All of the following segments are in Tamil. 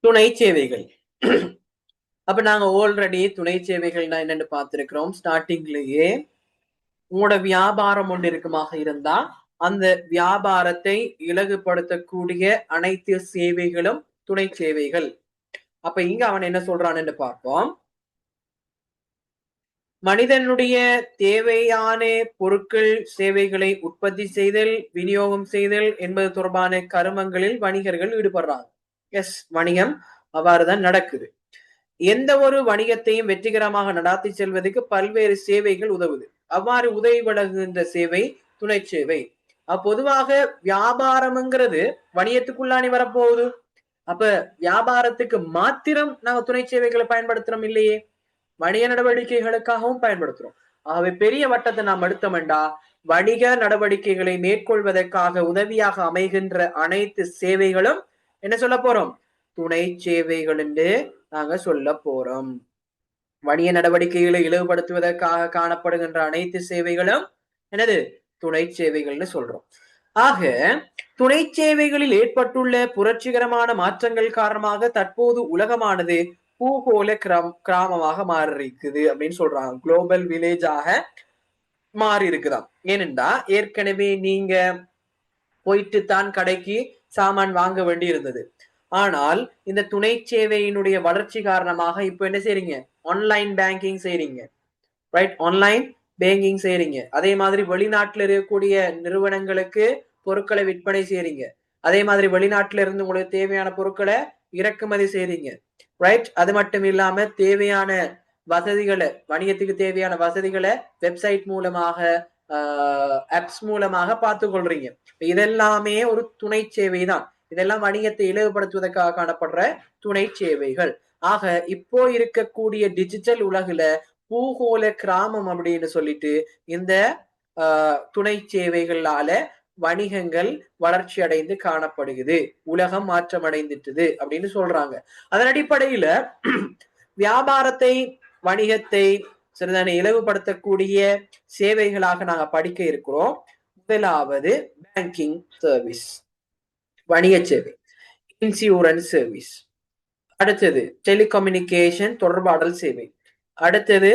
துணை சேவைகள். அப்ப நாங்க ஆல்ரெடி துணை சேவைகள்னா என்னன்னு பார்த்திருக்கிறோம். ஸ்டார்டிங்லயே உங்களோட வியாபாரம் ஒன்று இருக்குமாக இருந்தா அந்த வியாபாரத்தை இலகுபடுத்தக்கூடிய அனைத்து சேவைகளும் துணை சேவைகள். அப்ப இங்க அவன் என்ன சொல்றான்னு பார்ப்போம். மனிதனுடைய தேவையான பொருட்கள் சேவைகளை உற்பத்தி செய்தல் விநியோகம் செய்தல் என்பது தொடர்பான கருமங்களில் வணிகர்கள் ஈடுபடுறாங்க. எஸ், வணிகம் அவ்வாறுதான் நடக்குது. எந்த ஒரு வணிகத்தையும் வெற்றிகரமாக நடாத்தி செல்வதற்கு பல்வேறு சேவைகள் உதவுது. அவ்வாறு உதவி வழங்குகின்ற சேவை துணை சேவை. பொதுவாக வியாபாரம்ங்கிறது வணிகத்துக்குள்ளானி வரப்போகுது. அப்ப வியாபாரத்துக்கு மாத்திரம் நாங்க துணை சேவைகளை பயன்படுத்துறோம் இல்லையே, வணிக நடவடிக்கைகளுக்காகவும் பயன்படுத்துறோம். ஆகவே பெரிய வட்டத்தை நாம் எடுத்தோம்டா வணிக நடவடிக்கைகளை மேற்கொள்வதற்காக உதவியாக அமைகின்ற அனைத்து சேவைகளும் என்ன சொல்ல போறோம், துணை சேவைகள் என்று நாங்க சொல்ல போறோம். வணிக நடவடிக்கைகளை இழிவுபடுத்துவதற்காக காணப்படுகின்ற அனைத்து சேவைகளும் என்னது, துணை சேவைகள்னு சொல்றோம். ஆக துணை சேவைகளில் ஏற்பட்டுள்ள புரட்சிகரமான மாற்றங்கள் காரணமாக தற்போது உலகமானது பூகோள கிராமமாக மாறி இருக்குது அப்படின்னு சொல்றாங்க. குளோபல் வில்லேஜாக மாறி இருக்குதாம். ஏனென்றா ஏற்கனவே நீங்க போயிட்டு தான் கடைக்கு சாமான் வாங்க வேண்டி இருந்தது. ஆனால் இந்த துணை சேவையினுடைய வளர்ச்சி காரணமாக இப்ப என்ன செய்றீங்க, ஆன்லைன் பேங்கிங் செய்றீங்க, ரைட்? ஆன்லைன் பேங்கிங் செய்றீங்க. அதே மாதிரி வெளிநாட்டுல இருக்கக்கூடிய நிறுவனங்களுக்கு பொருட்களை விற்பனை செய்றீங்க. அதே மாதிரி வெளிநாட்டுல இருந்து உங்களுக்கு தேவையான பொருட்களை இறக்குமதி செய்றீங்க, ரைட்? அது மட்டும் இல்லாம தேவையான வசதிகளை, வணிகத்துக்கு தேவையான வசதிகளை வெப்சைட் மூலமாக ஆப்ஸ் மூலமாக பார்த்து கொள்றீங்க. இதெல்லாமே ஒரு துணை சேவை தான். இதெல்லாம் வணிகத்தை இலகுபடுத்துவதற்காக காணப்படுற துணை சேவைகள். ஆக இப்போ இருக்கக்கூடிய டிஜிட்டல் உலகுல பூகோள கிராமம் அப்படின்னு சொல்லிட்டு இந்த துணை சேவைகளால வணிகங்கள் வளர்ச்சி அடைந்து காணப்படுகிறது, உலகம் மாற்றம் அடைந்துட்டுது அப்படின்னு சொல்றாங்க. அதன் அடிப்படையில வியாபாரத்தை வணிகத்தை சிறிதான இலவுபடுத்தக்கூடிய சேவைகளாக நாங்க படிக்க இருக்கிறோம். முதலாவது பேங்கிங் சர்வீஸ், வணிக சேவை. Insurance service. அடுத்தது டெலிகம்யூனிகேஷன், தொடர்பாடல் சேவை. அடுத்தது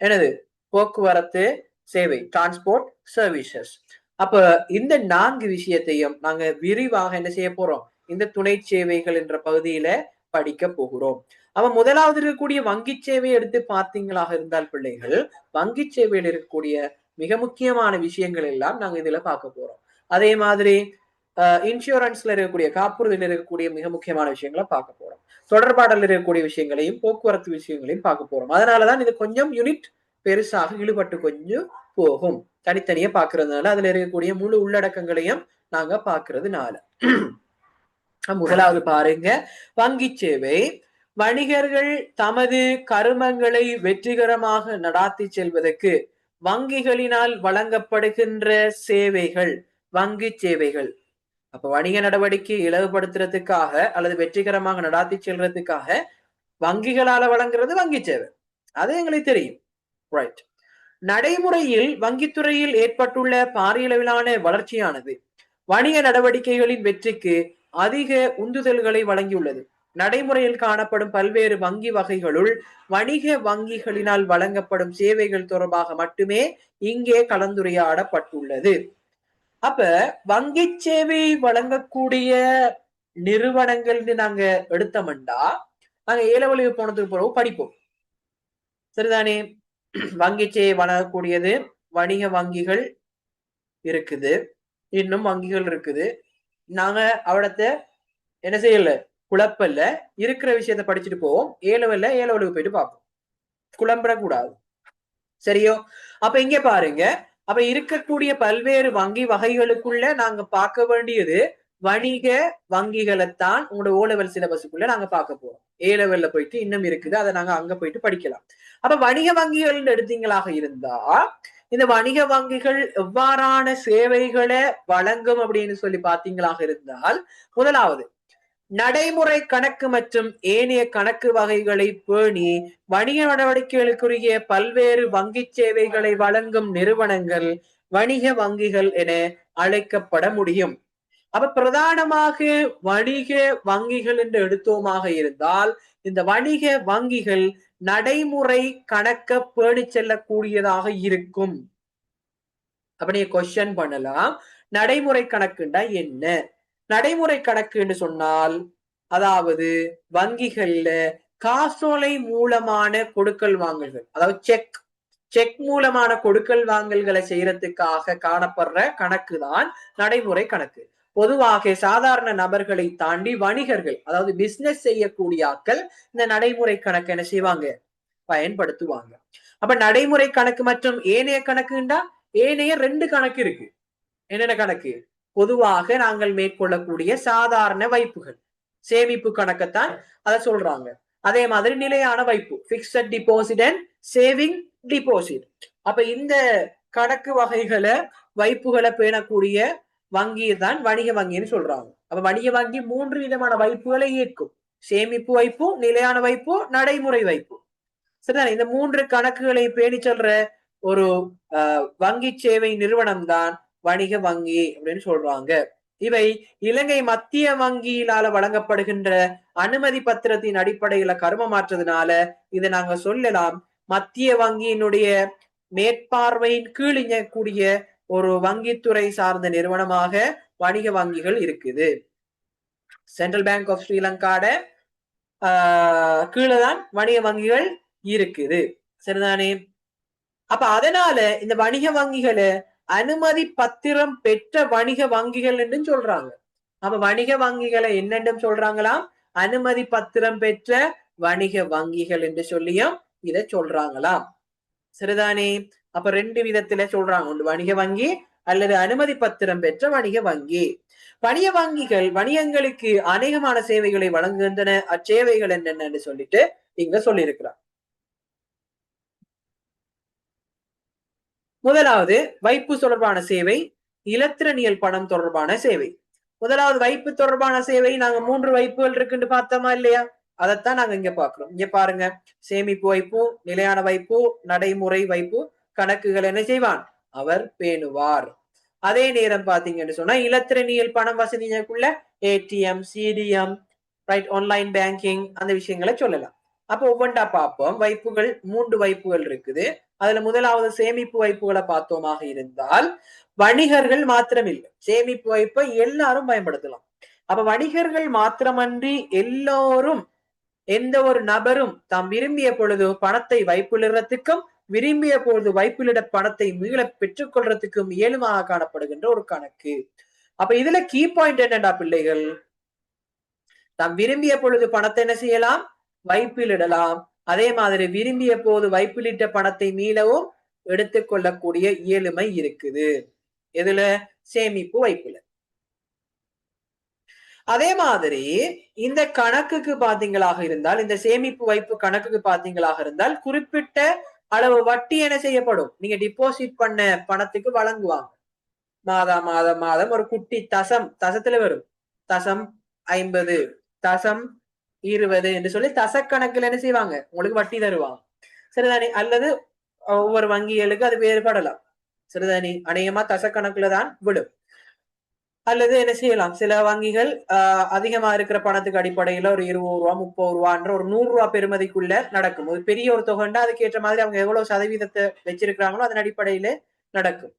என்னது, போக்குவரத்து சேவை, டிரான்ஸ்போர்ட் சர்வீசஸ். அப்ப இந்த 4 விஷயத்தையும் நாங்க விரிவாக என்ன செய்ய போறோம், இந்த துணை சேவைகள் என்ற பகுதியில படிக்க போகிறோம். அவன் முதலாவது இருக்கக்கூடிய வங்கி சேவை எடுத்து பார்த்தீங்களாக இருந்தால் பிள்ளைகள், வங்கி சேவையில் இருக்கக்கூடிய மிக முக்கியமான விஷயங்கள் எல்லாம் நாங்க இதுல பார்க்க போறோம். அதே மாதிரி இன்சூரன்ஸ்ல இருக்கக்கூடிய, காப்புறுதியில் இருக்கக்கூடிய மிக முக்கியமான விஷயங்களை பார்க்க போறோம். தொடர்பாடல் இருக்கக்கூடிய விஷயங்களையும் போக்குவரத்து விஷயங்களையும் பார்க்க போறோம். அதனாலதான் இது கொஞ்சம் யூனிட் பெருசாக இழுபட்டு கொஞ்சம் போகும். தனித்தனியா பாக்குறதுனால அதுல இருக்கக்கூடிய முழு உள்ளடக்கங்களையும் நாங்க பாக்குறதுனால. முதலாவது பாருங்க, வங்கி சேவை. வணிகர்கள் தமது கருமங்களை வெற்றிகரமாக நடாத்தி செல்வதற்கு வங்கிகளினால் வழங்கப்படுகின்ற சேவைகள் வங்கி சேவைகள். அப்ப வணிக நடவடிக்கை இலவுபடுத்துறதுக்காக அல்லது வெற்றிகரமாக நடாத்தி செல்றதுக்காக வங்கிகளால வழங்குறது வங்கி சேவை, அது எங்களுக்கு தெரியும், ரைட்? நடைமுறையில் வங்கித்துறையில் ஏற்பட்டுள்ள பாரியளவிலான வளர்ச்சியானது வணிக நடவடிக்கைகளின் வெற்றிக்கு அதிக உந்துதல்களை வழங்கியுள்ளது. நடைமுறையில் காணப்படும் பல்வேறு வங்கி வகைகளுள் வணிக வங்கிகளினால் வழங்கப்படும் சேவைகள் தொடர்பாக மட்டுமே இங்கே கலந்துரையாடப்பட்டுள்ளது. அப்ப வங்கி சேவை வழங்கக்கூடிய நிறுவனங்கள்னு நாங்க எடுத்தோம்டா நாங்க ஏலவழிவு போனதுக்கு பிறகு படிப்போம், சரிதானே? வங்கி சேவை வழங்கக்கூடியது வணிக வங்கிகள் இருக்குது, இன்னும் வங்கிகள் இருக்குது. நாங்க அவடத்த என்ன செய்யல, குழப்பல்ல, இருக்கிற விஷயத்த படிச்சுட்டு போவோம். ஏலவழிவு போயிட்டு பார்ப்போம், குழம்பக்கூடாது, சரியோ? அப்ப இங்க பாருங்க, அப்ப இருக்கக்கூடிய பல்வேறு வங்கி வகைகளுக்குள்ள நாங்க பார்க்க வேண்டியது வணிக வங்கிகளைத்தான் உங்களோட ஓலெவல் சிலபஸுக்குள்ள நாங்க பார்க்க போறோம். ஏலெவல்ல போயிட்டு இன்னும் இருக்குது, அதை நாங்க அங்க போயிட்டு படிக்கலாம். அப்ப வணிக வங்கிகள் எடுத்தீங்களாக இருந்தா இந்த வணிக வங்கிகள் எவ்வாறான சேவைகளை வழங்கும் அப்படின்னு சொல்லி பார்த்தீங்களாக இருந்தால், முதலாவது நடைமுறை கணக்கு மற்றும் ஏனைய கணக்கு வகைகளை பேணி வணிக நடவடிக்கைகளுக்குரிய பல்வேறு வங்கி சேவைகளை வழங்கும் நிறுவனங்கள் வணிக வங்கிகள் என அழைக்கப்பட முடியும். அப்ப பிரதானமாக வணிக வங்கிகள் என்று எடுத்தோமாக இருந்தால் இந்த வணிக வங்கிகள் நடைமுறை கணக்க பேணி செல்லக்கூடியதாக இருக்கும். அப்ப நீங்க கொஸ்டின் பண்ணலாம், நடைமுறை கணக்குண்டா என்ன? நடைமுறை கணக்குன்னு சொன்னால் அதாவது வங்கிகள்ல காசோலை மூலமான கொடுக்கல் வாங்கல்கள், அதாவது செக் மூலமான கொடுக்கல் வாங்கல்களை செய்யறதுக்காக காணப்படுற கணக்கு தான் நடைமுறை கணக்கு. பொதுவாக சாதாரண நபர்களை தாண்டி வணிகர்கள், அதாவது பிசினஸ் செய்யக்கூடிய ஆட்கள் இந்த நடைமுறை கணக்கு என்ன செய்வாங்க, பயன்படுத்துவாங்க. அப்ப நடைமுறை கணக்கு மற்றும் ஏனைய கணக்குண்டா ஏனைய 2 கணக்கு இருக்கு. என்னென்ன கணக்கு? பொதுவாக நாங்கள் மேற்கொள்ளக்கூடிய சாதாரண வைப்புகள், சேமிப்பு கணக்கத்தான் அதை சொல்றாங்க. அதே மாதிரி நிலையான வைப்பு, fixed deposit and saving deposit. அப்ப இந்த கணக்கு வகைகளை வைப்புகளை பேணக்கூடிய வங்கி தான் வணிக வங்கின்னு சொல்றாங்க. அப்ப வணிக வங்கி 3 விதமான வைப்புகளை இயக்கும்: சேமிப்பு வைப்பு, நிலையான வைப்பு, நடைமுறை வைப்பு. சரிதான். இந்த 3 கணக்குகளை பேணி சொல்ற ஒரு வங்கி சேவை நிறுவனம் தான் வணிக வங்கி அப்படின்னு சொல்றாங்க. இவை இலங்கை மத்திய வங்கியிலால வழங்கப்படுகின்ற அனுமதி பத்திரத்தின் அடிப்படையில கரும மாற்றதுனால இதை நாங்க சொல்லலாம் மத்திய வங்கியினுடைய மேற்பார்வையின் கீழ் இயங்கக்கூடிய ஒரு வங்கித்துறை சார்ந்த நிறுவனமாக வணிக வங்கிகள் இருக்குது. சென்ட்ரல் பேங்க் ஆஃப் ஸ்ரீலங்காட கீழே தான் வணிக வங்கிகள் இருக்குது. சரிதானே? அப்ப அதனால இந்த வணிக வங்கிகளை அனுமதி பத்திரம் பெற்ற வணிக வங்கிகள் என்று சொல்றாங்க. அப்ப வணிக வங்கிகளை என்னென்னு சொல்றாங்களாம்? அனுமதி பத்திரம் பெற்ற வணிக வங்கிகள் என்று சொல்லியும் இதை சொல்றாங்களாம். சரிதானே? அப்ப 2 விதத்துல சொல்றாங்க, ஒன்று வணிக வங்கி அல்லது அனுமதி பத்திரம் பெற்ற வணிக வங்கி. வணிக வங்கிகள் வணிகங்களுக்கு அநேகமான சேவைகளை வழங்குகின்றன. அச்சேவைகள் என்னென்னு சொல்லிட்டு இங்க சொல்லியிருக்கிறார். முதலாவது வைப்பு தொடர்பான சேவை, இலத்திரனியல் பணம் தொடர்பான சேவை. முதலாவது வைப்பு தொடர்பான சேவை, நாங்க 3 வைப்புகள் இருக்குன்னு பார்த்தோமா இல்லையா? அதைத்தான் நாங்க இங்க பாக்குறோம். இங்க பாருங்க, சேமிப்பு வைப்பு, நிலையான வைப்பு, நடைமுறை வைப்பு கணக்குகள் என்ன செய்வான்? அவர் பேணுவார். அதே நேரம் பாத்தீங்கன்னு சொன்னா இலத்திரனியல் பணம் வசதிக்குள்ள ATM, CDM, right, online banking அந்த விஷயங்களை சொல்லலாம். அப்போ ஒவ்வொன்றா பார்ப்போம். வைப்புகள் 3 வைப்புகள் இருக்குது. அதுல முதலாவது சேமிப்பு வைப்புகளை பார்த்தோமாக இருந்தால் வணிகர்கள் மாத்திரமில்லை, சேமிப்பு வைப்பை எல்லாரும் பயன்படுத்தலாம். அப்ப வணிகர்கள் மாத்திரமன்றி எல்லோரும், எந்த ஒரு நபரும் தாம் விரும்பிய பொழுது பணத்தை வைப்பிலிடத்துக்கும் விரும்பிய பொழுது வைப்பிலிட பணத்தை மீள பெற்றுக் கொள்றதுக்கும் இயலுமாக காணப்படுகின்ற ஒரு கணக்கு. அப்ப இதுல கீ பாயிண்ட் என்னடா பிள்ளைகள்? தாம் விரும்பிய பொழுது பணத்தை என்ன செய்யலாம்? வைப்பிலிடலாம். அதே மாதிரி விரும்பிய போது வைப்பிலிட்ட பணத்தை மீளவும் எடுத்துக்கொள்ளக்கூடிய இயலுமை இருக்குது. எதுல? சேமிப்பு வைப்புல. அதே மாதிரி இந்த கணக்குக்கு பாத்தீங்களாக இருந்தால், இந்த சேமிப்பு வைப்பு கணக்குக்கு பாத்தீங்களாக இருந்தால் குறிப்பிட்ட அளவு வட்டி என்ன செய்யப்படும்? நீங்க டிபாசிட் பண்ண பணத்துக்கு வழங்குவாங்க. மாதம் ஒரு குட்டி தசத்துல வரும். தசம் 50, தசம் 20 என்று சொல்லி தசக்கணக்கில் என்ன செய்வாங்க? உங்களுக்கு வட்டி தருவாங்க. சரிதானே? அல்லது ஒவ்வொரு வங்கிகளுக்கு அது வேறுபடலாம். சரிதானே? அநேகமா தசக்கணக்குல தான் விடும். அல்லது என்ன செய்யலாம், சில வங்கிகள் அதிகமா இருக்கிற பணத்துக்கு அடிப்படையில ஒரு 20 ரூபா, 30 ரூபான்ற ஒரு 100 ரூபாய் பெறுமதிக்குள்ள நடக்கும். ஒரு பெரிய ஒரு தொகைண்டா அதுக்கு ஏற்ற மாதிரி அவங்க எவ்வளவு சதவீதத்தை வச்சிருக்கிறாங்களோ அதன் அடிப்படையில நடக்கும்.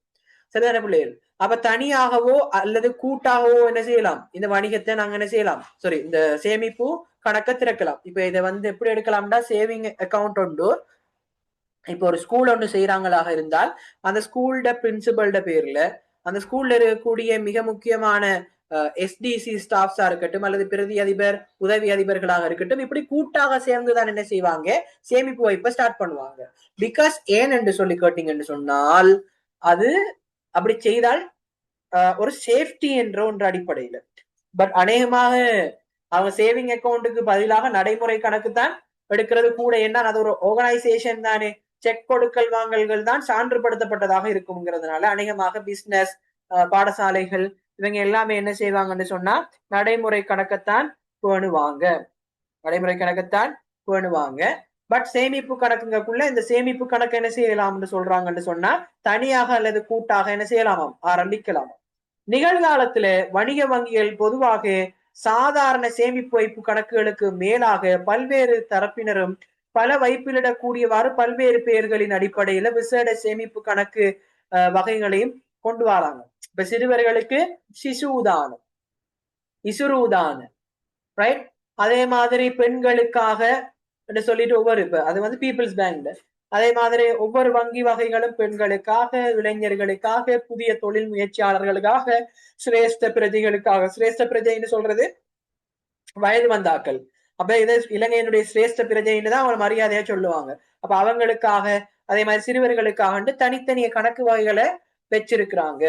சரிதான பிள்ளைகள்? அப்ப தனியாகவோ அல்லது கூட்டாகவோ என்ன செய்யலாம்? இந்த வணிகத்தை நாங்க என்ன செய்யலாம், இந்த சேமிப்பு கணக்க திறக்கலாம். இப்ப இதை எப்படி எடுக்கலாம்டா, சேவிங் அக்கௌண்ட் உண்டு. இப்போ ஒரு ஸ்கூல் ஒன்று செய்யறாங்களாக இருந்தால் அந்த ஸ்கூல்ட பிரின்சிபல்ட பேர்ல, அந்த ஸ்கூல்ல இருக்கக்கூடிய மிக முக்கியமான எஸ்டிசி ஸ்டாஃப்ஸா இருக்கட்டும் அல்லது பிரதி அதிபர், உதவி அதிபர்களாக இருக்கட்டும், இப்படி கூட்டாக சேர்ந்துதான் என்ன செய்வாங்க? சேமிப்பு வைப்பை ஸ்டார்ட் பண்ணுவாங்க. பிகாஸ் ஏன் என்று சொல்லி கேட்டீங்கன்னு சொன்னால், அது அப்படி செய்தால் ஒரு சேஃப்டி என்ற ஒன்று அடிப்படையில. பட் அநேகமாக அவங்க சேவிங் அக்கௌண்ட்டுக்கு பதிலாக நடைமுறை கணக்கு தான் எடுக்கிறது கூட. என்ன, அது ஒரு ஆர்கனைசேஷன் தானே, செக் கொடுக்கல் வாங்கல்கள் தான் சான்றுபடுத்தப்பட்டதாக இருக்குங்கிறதுனால அநேகமாக பிசினஸ், பாடசாலைகள் இவங்க எல்லாமே என்ன செய்வாங்கன்னு சொன்னா நடைமுறை கணக்கத்தான் பேணுவாங்க. நடைமுறை கணக்கத்தான் பேணுவாங்க. பட் சேமிப்பு கணக்குங்கக்குள்ள இந்த சேமிப்பு கணக்கு என்ன செய்யலாம்னு சொல்றாங்கன்னு சொன்னா தனியாக அல்லது கூட்டாக என்ன செய்யலாமாம்? ஆரம்பிக்கலாமா. நிகழ்காலத்துல வணிக வங்கிகள் பொதுவாக சாதாரண சேமிப்பு வைப்பு கணக்குகளுக்கு மேலாக பல்வேறு தரப்பினரும் பல வைப்பிலிடக்கூடியவாறு பல்வேறு பெயர்களின் அடிப்படையில விசேட சேமிப்பு கணக்கு வகைகளையும் கொண்டு வராங்க. இப்ப சிறுவர்களுக்கு சிசு உதானம், இசுரு உதானம், ரைட்? அதே மாதிரி பெண்களுக்காக சொல்லிட்டு ஒவ்வொரு இப்ப அது வந்து பீப்புள்ஸ் பேங்க்ல அதே மாதிரி ஒவ்வொரு வங்கி வகைகளும் பெண்களுக்காக, இளைஞர்களுக்காக, புதிய தொழில் முயற்சியாளர்களுக்காக, சிரேஷ்ட பிரஜைகளுக்காக. சிரேஷ்ட பிரஜைன்னு சொல்றது வயது வந்தாக்கள். அப்ப இதை இலங்கையினுடைய சிரேஷ்ட பிரஜைன்னு தான் அவங்க மரியாதையா சொல்லுவாங்க. அப்ப அவங்களுக்காக, அதே மாதிரி சிறுவர்களுக்காக தனித்தனிய கணக்கு வகைகளை வச்சிருக்கிறாங்க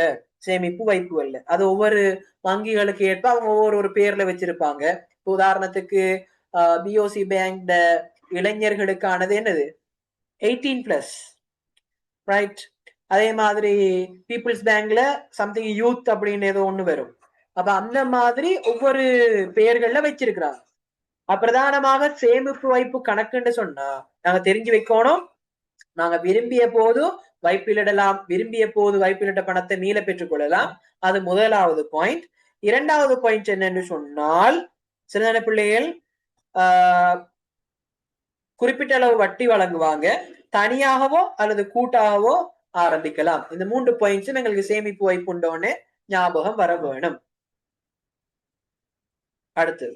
சேமிப்பு வைப்புகள்ல. அது ஒவ்வொரு வங்கிகளுக்கு ஏற்ப அவங்க ஒவ்வொரு பேர்ல வச்சிருப்பாங்க. உதாரணத்துக்கு பிஓசி பேங்க் இளைஞர்களுக்கானது என்னது 18+, ரைட்? அதே மாதிரி பீப்புள்ஸ் பேங்க்ல சம்திங் யூத் அப்படின்னு ஏதோ ஒண்ணு வரும். அப்ப அந்த மாதிரி ஒவ்வொரு பெயர்கள்ல வச்சிருக்கிறாங்க. பிரதானமாக சேமிப்பு வைப்பு கணக்குன்னு சொன்னா நாங்க தெரிஞ்சு வைக்கணும், நாங்க விரும்பிய போது வைப்பிலிடலாம், விரும்பிய போது வைப்பிலிட்ட பணத்தை மீள பெற்றுக் கொள்ளலாம். அது முதலாவது பாயிண்ட். இரண்டாவது பாயிண்ட் என்னன்னு சொன்னால், சிறுதான பிள்ளைகள் குறிப்பிட்ட அளவு வட்டி வழங்குவாங்க, தனியாகவோ அல்லது கூட்டாகவோ ஆரம்பிக்கலாம். இந்த 3 பாயிண்ட்ஸும் எங்களுக்கு சேமிப்பு வைப்பு உண்டோன்னு ஞாபகம் வர வேணும். அடுத்து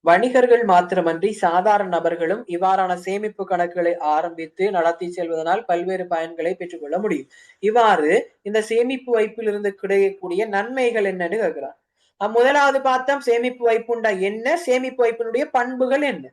வணிகர்கள் மாத்திரமன்றி சாதாரண நபர்களும் இவ்வாறான சேமிப்பு கணக்குகளை ஆரம்பித்து நடத்தி செல்வதனால் பல்வேறு பயன்களை பெற்றுக்கொள்ள முடியும். இவ்வாறு இந்த சேமிப்பு வைப்பில் இருந்து கிடைக்கக்கூடிய நன்மைகள் என்னன்னு கேட்கிறார். முதலாவது பார்த்தோம் சேமிப்பு வைப்புண்டா என்ன, சேமிப்பு வைப்பினுடைய பண்புகள் என்ன.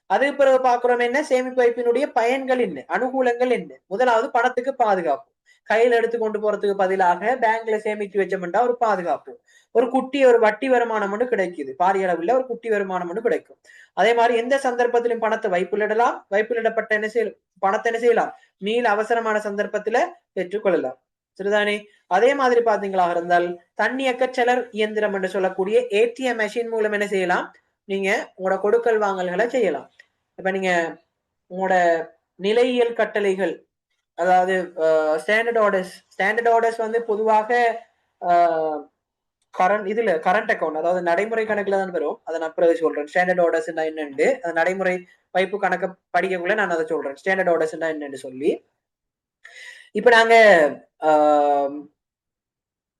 அதுக்கு பிறகு பார்க்கிறோம் என்ன, சேமிப்பு வைப்பினுடைய பயன்கள் என்ன, அனுகூலங்கள் என்ன. முதலாவது பணத்துக்கு பாதுகாப்பு. கையில எடுத்து கொண்டு போறதுக்கு பதிலாக பேங்க்ல சேமித்து வச்சோம்னா ஒரு பாதுகாப்பு, ஒரு குட்டி ஒரு வட்டி வருமானம் ஒன்று கிடைக்குது, பாரிய அளவில் ஒரு குட்டி வருமானம் ஒன்று கிடைக்கும். அதே மாதிரி எந்த சந்தர்ப்பத்திலும் பணத்தை வைப்பிலிடலாம், வைப்பிலிடப்பட்ட என்ன செய்யலாம், பணத்தை என்ன செய்யலாம், மீள அவசரமான சந்தர்ப்பத்துல பெற்றுக்கொள்ளலாம். சரிதானே? அதே மாதிரி பாத்தீங்களா இருந்தால் தன்னியக்க செலர் இயந்திரம் என்று சொல்லக்கூடிய ஏடிஎம் மெஷின் மூலம் என்ன செய்யலாம், நீங்க உங்களோட கொடுக்கல் வாங்கல்களை செய்யலாம். இப்ப நீங்க உங்களோட நிலையியல் கட்டளைகள், அதாவது ஸ்டாண்டர்ட் ஆர்டர்ஸ் வந்து பொதுவாக கரண்ட் அக்கௌண்ட், அதாவது நடைமுறை கணக்குல தான் வரும். அதை நான் பிறகு சொல்றேன். ஸ்டாண்டர்ட் ஆர்டர்ஸ் என்னன்னு அந்த நடைமுறை வைப்பு கணக்கு படிக்கக்குள்ள நான் அதை சொல்றேன், ஸ்டாண்டர்ட் ஆர்டர்ஸ் என்னன்னு சொல்லி. இப்ப நாங்க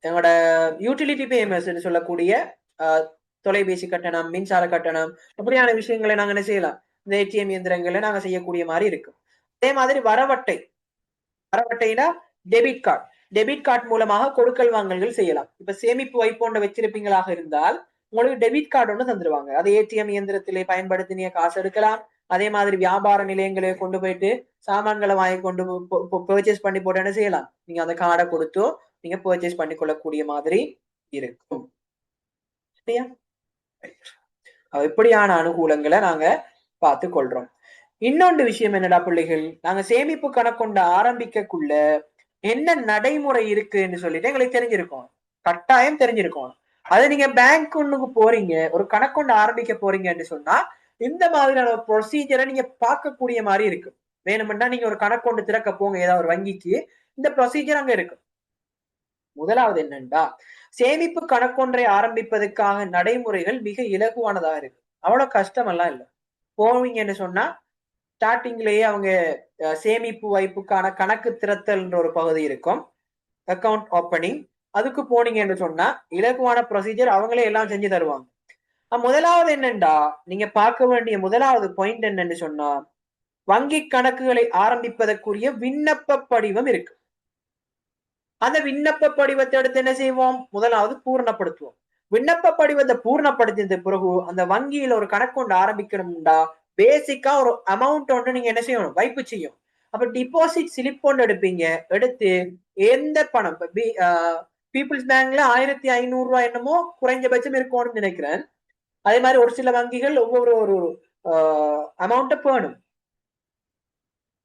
எங்களோட யூட்டிலிட்டி பேமெண்ட்ஸ் சொல்லக்கூடிய தொலைபேசி கட்டணம், மின்சார கட்டணம், அப்படியான விஷயங்களை நாங்க என்ன செய்யலாம், இந்த ஏடிஎம் இயந்திரங்களை நாங்க செய்யக்கூடிய மாதிரி இருக்கும். அதே மாதிரி வரவட்டைனா டெபிட் கார்டு மூலமாக கொடுக்கல் வாங்கல்கள் செய்யலாம். இப்ப சேமிப்பு வைப்போண்ட வச்சிருப்பீங்களாக இருந்தால் உங்களுக்கு டெபிட் கார்டு ஒன்று தந்துருவாங்க. அதை ஏடிஎம் இயந்திரத்திலே பயன்படுத்தி நீங்க காசு எடுக்கலாம். அதே மாதிரி வியாபார நிலையங்களை கொண்டு போயிட்டு சாமான்களை வாங்கி கொண்டு பர்ச்சேஸ் பண்ணி போட்டு என்ன செய்யலாம், நீங்க அந்த கார்டை கொடுத்து நீங்க பர்ச்சேஸ் பண்ணி கொள்ளக்கூடிய மாதிரி இருக்கும். சரியா? எப்படியான அனுகூலங்களை நாங்க பார்த்து கொள்றோம். இன்னொன்று விஷயம் என்னடா பிள்ளைகள், நாங்க சேமிப்பு கணக்கொண்டு ஆரம்பிக்கக்குள்ள என்ன நடைமுறை இருக்குன்னு சொல்லிட்டு எங்களுக்கு தெரிஞ்சிருக்கும், கட்டாயம் தெரிஞ்சிருக்கும். அது நீங்க பேங்க் ஒண்ணுக்கு போறீங்க, ஒரு கணக்கொண்டு ஆரம்பிக்க போறீங்கன்னு சொன்னா இந்த மாதிரியான ஒரு ப்ரொசீஜரை நீங்க பார்க்கக்கூடிய மாதிரி இருக்கு. வேணும்னா நீங்க ஒரு கணக்கொண்டு திறக்க போங்க ஏதாவது ஒரு வங்கிக்கு, இந்த ப்ரொசீஜர் அங்க இருக்கு. முதலாவது என்னண்டா, சேமிப்பு கணக்கொன்றை ஆரம்பிப்பதற்காக நடைமுறைகள் மிக இலகுவானதா இருக்கு, அவ்வளவு கஷ்டம் எல்லாம் இல்லை. போவீங்கன்னு சொன்னா ஸ்டார்டிங்லயே அவங்க சேமிப்பு வைப்புக்கான கணக்கு திறத்தல்ன்ற ஒரு பகுதி இருக்கும், அக்கௌண்ட் ஓப்பனிங். அதுக்கு போனீங்கன்னு சொன்னா இலகுவான ப்ரொசீஜர் அவங்களே எல்லாம் செஞ்சு தருவாங்க. முதலாவது என்னண்டா, நீங்க பார்க்க வேண்டிய முதலாவது பாயிண்ட் என்னன்னு சொன்னா, வங்கி கணக்குகளை ஆரம்பிப்பதற்குரிய விண்ணப்ப படிவம் இருக்கு. அந்த விண்ணப்ப படிவத்தை எடுத்து என்ன செய்வோம், முதலாவது பூர்ணப்படுத்துவோம். விண்ணப்ப படிவத்தை பூர்ணப்படுத்தின பிறகு அந்த வங்கியில ஒரு கணக்கு ஒன்று ஆரம்பிக்கணும்டா பேசிக்கா ஒரு அமௌண்ட் ஒன்று நீங்க என்ன செய்யணும், வைப்பு செய்யும். அப்ப டிபாசிட் ஸ்லிப் ஒன்று எடுப்பீங்க. எடுத்து எந்த பணம், பீப்புள்ஸ் பேங்க்ல 1500 ரூபாய் என்னமோ குறைஞ்சபட்சம் இருக்கும்னு நினைக்கிறேன். அதே மாதிரி ஒரு சில வங்கிகள் ஒவ்வொரு ஒரு அமௌண்ட்டை பேணும்.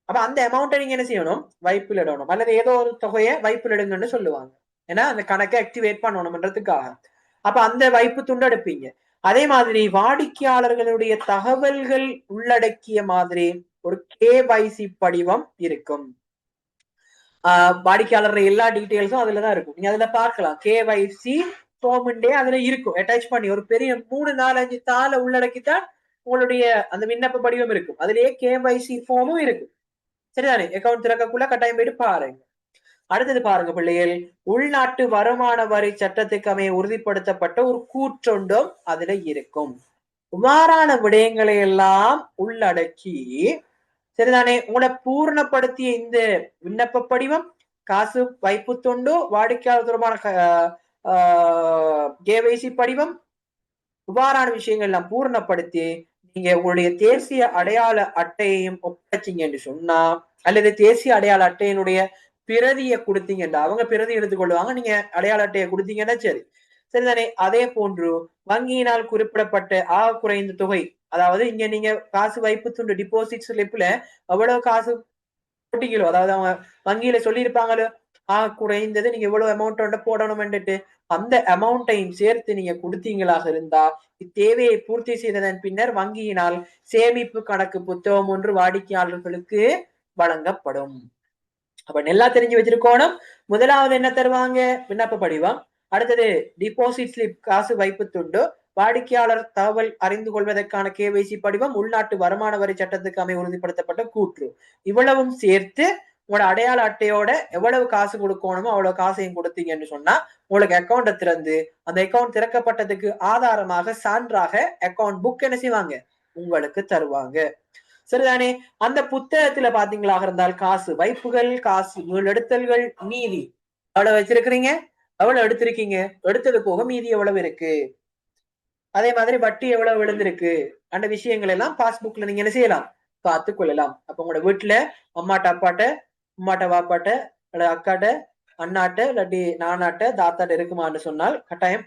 அப்ப அந்த அமௌண்ட்டை நீங்க என்ன செய்யணும், வைப்பில் இடணும், அல்லது ஏதோ ஒரு தொகையை வைப்பில் இடுங்கன்னு சொல்லுவாங்க. ஏன்னா அந்த கணக்கை ஆக்டிவேட் பண்ணணும்ன்றதுக்காக. அப்ப அந்த வைப்பு துண்டு எடுப்பீங்க. அதே மாதிரி வாடிக்கையாளர்களுடைய தகவல்கள் உள்ளடக்கிய மாதிரி ஒரு கேவைசி படிவம் இருக்கும். வாடிக்கையாளர் எல்லா டீட்டெயில்ஸும் அதுலதான் இருக்கும். நீங்க அதுல பார்க்கலாம் கேவைசி ஃபார்ம்ண்டே அதுல இருக்கும் அட்டாச் பண்ணி ஒரு பெரிய 3 4 5 தாளை உள்ளடக்கித்தான் உங்களுடைய அந்த விண்ணப்ப படிவம் இருக்கும். அதுலயே கேவைசி ஃபார்மும் இருக்கும். சரிதானே? அக்கௌண்ட் திறக்கக்குள்ள கட்டாயம் போயிட்டு பாருங்க. அடுத்தது பாருங்க பிள்ளைகள், உள்நாட்டு வருமான வரி சட்டத்துக்கு அமைய உறுதிப்படுத்தப்பட்ட ஒரு கூற்றொன்றும் அதுல இருக்கும். இவ்வாறான விடயங்களை எல்லாம் உள்ளடக்கி சரிதானே உங்களை பூர்ணப்படுத்திய இந்த விண்ணப்ப படிவம், காசு வைப்பு தொண்டு, வாடிக்கையாளர் தொடர்பான கேவைசி படிவம், இவ்வாறான விஷயங்கள் எல்லாம் பூர்ணப்படுத்தி நீங்க உங்களுடைய தேசிய அடையாள அட்டையையும் ஒப்படைச்சிங்க என்று சொன்னா, அல்லது தேசிய அடையாள அட்டையினுடைய பிரதியை கொடுத்தீங்கன்னா அவங்க பிரதி எடுத்துக்கொள்வாங்க, நீங்க அடையாள அட்டையை கொடுத்தீங்கன்னா சரி சரிதானே. அதே போன்று வங்கியினால் குறிப்பிடப்பட்ட குறைந்த தொகை, அதாவது இங்க நீங்க காசு வைப்பு துண்டு டிபாசிட் ஸ்லிப்ல எவ்வளவு காசு போட்டீங்களோ, அதாவது அவங்க வங்கியில சொல்லியிருப்பாங்களோ குறைந்தது நீங்க எவ்வளவு அமௌண்ட் போடணும்னுட்டு அந்த அமௌண்ட்டையும் சேர்த்து நீங்க கொடுத்தீங்களாக இருந்தா இத்தேவையை பூர்த்தி செய்ததன் பின்னர் வங்கியினால் சேமிப்பு கணக்கு புத்தகம் ஒன்று வாடிக்கையாளர்களுக்கு வழங்கப்படும். அப்ப நல்லா தெரிஞ்சு வச்சிருக்கோணும். முதலாவது என்ன தருவாங்க? விண்ணப்ப படிவம். அடுத்தது டிபாசிட் ஸ்லிப் காசு வைப்பு துண்டு, வாடிக்கையாளர் தகவல் அறிந்து கொள்வதற்கான கேவைசி படிவம், உள்நாட்டு வருமான வரி சட்டத்துக்கு அமைய உறுதிப்படுத்தப்பட்ட கூற்று. இவ்வளவும் சேர்த்து உங்களோட அடையாள அட்டையோட எவ்வளவு காசு கொடுக்கணுமோ அவ்வளவு காசையும் கொடுத்தீங்கன்னு சொன்னா உங்களுக்கு அக்கௌண்ட்டை திறந்து அந்த அக்கௌண்ட் திறக்கப்பட்டதுக்கு ஆதாரமாக சான்றாக அக்கௌண்ட் புக் என்ன செய்வாங்க உங்களுக்கு தருவாங்க. சரிதானே? அந்த புத்தகத்துல பாத்தீங்களாக இருந்தால் காசு வைப்புகள், காசு மீளெடுத்தல்கள், மீதி எவ்வளவு வச்சிருக்கிறீங்க, எவ்வளவு எடுத்திருக்கீங்க, எடுத்தது போக மீதி எவ்வளவு இருக்கு, அதே மாதிரி வட்டி எவ்வளவு விழுந்திருக்கு, அந்த விஷயங்கள் எல்லாம் பாஸ்புக்ல நீங்க என்ன செய்யலாம் பார்த்து கொள்ளலாம். அப்ப உங்களோட வீட்டுல அம்மாட்ட அப்பாட்ட, அம்மாட்ட வாப்பாட்ட, அக்காட்ட, அண்ணாட்ட, இல்லாட்டி நானாட்ட, தாத்தாட்ட இருக்குமான்னு சொன்னால் கட்டாயம்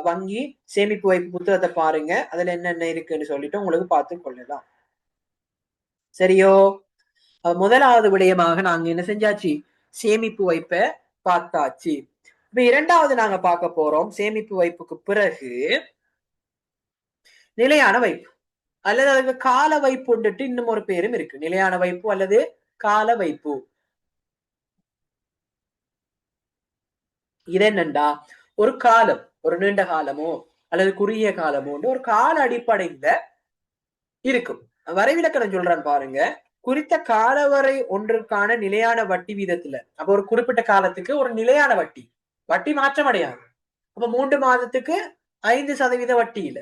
வங்கி சேமிப்பு வைப்பு புத்தகத்தை பாருங்க, அதுல என்னென்ன இருக்குன்னு சொல்லிட்டு உங்களுக்கு பார்த்து கொள்ளலாம். சரியோ? முதலாவது விடயமாக நாங்க என்ன செஞ்சாச்சு, சேமிப்பு வைப்ப பார்த்தாச்சு. இப்ப இரண்டாவது நாங்க பார்க்க போறோம் சேமிப்பு வைப்புக்கு பிறகு நிலையான வைப்பு அல்லது அதுக்கு கால வைப்பு இன்னும் ஒரு பேரும் இருக்கு. நிலையான வைப்பு அல்லது கால வைப்பு. இது என்னண்டா ஒரு காலம், ஒரு நீண்ட காலமோ அல்லது குறுகிய காலமோ ஒரு கால அடிப்படையில இருக்கும். வரைவிலக்கணம் சொல்றேன் பாருங்க. குறித்த காலவரை ஒன்றுக்கான நிலையான வட்டி வீதத்துல, அப்ப ஒரு குறிப்பிட்ட காலத்துக்கு ஒரு நிலையான வட்டி, வட்டி மாற்றம் அடையாது. அப்ப 3 மாதத்துக்கு 5% வட்டி இல்ல,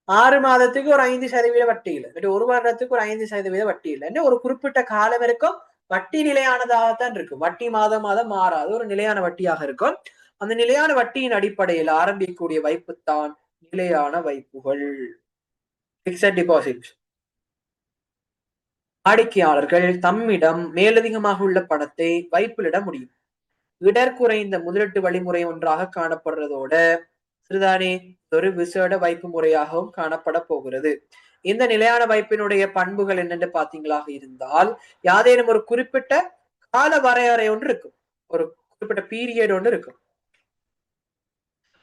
6 மாதத்துக்கு ஒரு 5% வட்டி இல்ல, 1 வருடத்துக்கு ஒரு 5% வட்டி இல்ல, ஒரு குறிப்பிட்ட காலம் இருக்கும். வட்டி நிலையானதாகத்தான் இருக்கும். வட்டி மாதம் மாதம் மாறாது, ஒரு நிலையான வட்டியாக இருக்கும். அந்த நிலையான வட்டியின் அடிப்படையில் ஆரம்பிக்கக்கூடிய வைப்பு தான் நிலையான வைப்புகள், பிக்ஸட் டிபாசிட். வாடிக்கையாளர்கள் தம்மிடம் மேலதிகமாக உள்ள பணத்தை வைப்பிலிட முடியும். இடர் குறைந்த முதலீட்டு வழிமுறை ஒன்றாக காணப்படுறதோட சிறுதானே ஒரு விசேட வைப்பு முறையாகவும் காணப்பட போகிறது. இந்த நிலையான வைப்பினுடைய பண்புகள் என்னென்று பாத்தீங்களாக இருந்தால், யாதேனும் ஒரு குறிப்பிட்ட கால வரையறை ஒன்று இருக்கும், ஒரு குறிப்பிட்ட பீரியட் ஒன்று இருக்கும்.